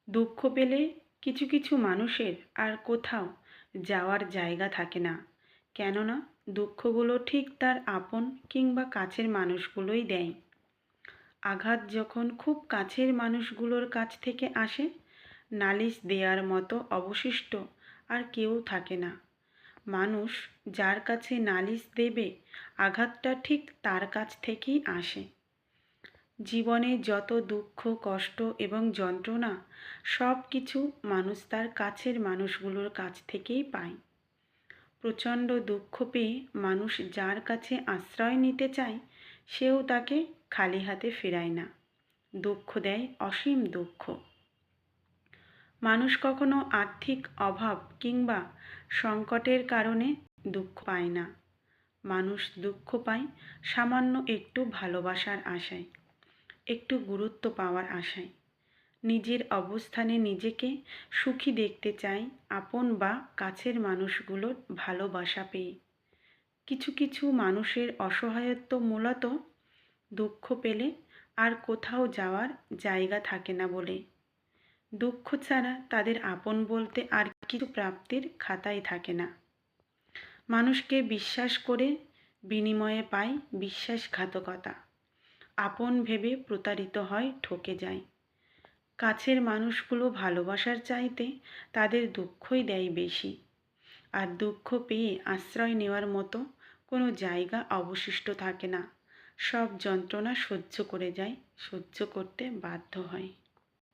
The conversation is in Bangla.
দুঃখ পেলে কিছু কিছু মানুষের আর কোথাও যাওয়ার জায়গা থাকে না। কেননা দুঃখগুলো ঠিক তার আপন কিংবা কাছের মানুষগুলোই দেয়। আঘাত যখন খুব কাছের মানুষগুলোর কাছ থেকে আসে, নালিশ দেওয়ার মতো অবশিষ্ট আর কেউ থাকে না। মানুষ যার কাছে নালিশ দেবে, আঘাতটা ঠিক তার কাছ থেকেই আসে। জীবনে যত দুঃখ, কষ্ট এবং যন্ত্রণা, সব কিছু মানুষ তার কাছের মানুষগুলোর কাছ থেকেই পায়। প্রচণ্ড দুঃখ পেয়ে মানুষ যার কাছে আশ্রয় নিতে চায়, সেও তাকে খালি হাতে ফেরায় না, দুঃখ দেয় অসীম দুঃখ। মানুষ কখনো আর্থিক অভাব কিংবা সংকটের কারণে দুঃখ পায় না। মানুষ দুঃখ পায় সামান্য একটু ভালোবাসার আশায়, একটু গুরুত্ব পাওয়ার আশায়। নিজের অবস্থানে নিজেকে সুখী দেখতে চায় আপন বা কাছের মানুষগুলোর ভালোবাসা পেয়ে। কিছু কিছু মানুষের অসহায়ত্ব মূলত দুঃখ পেলে আর কোথাও যাওয়ার জায়গা থাকে না বলে। দুঃখ ছাড়া তাদের আপন বলতে আর কিছু প্রাপ্তির খাতায় থাকে না। মানুষকে বিশ্বাস করে বিনিময়ে পায় বিশ্বাসঘাতকতা। আপন ভেবে প্রতারিত হয়, ঠকে যায়। কাছের মানুষগুলো ভালোবাসার চাইতে তাদের দুঃখই দেয় বেশি। আর দুঃখ পেয়ে আশ্রয় নেওয়ার মতো কোনো জায়গা অবশিষ্ট থাকে না। সব যন্ত্রণা সহ্য করে যায়, সহ্য করতে বাধ্য হয়।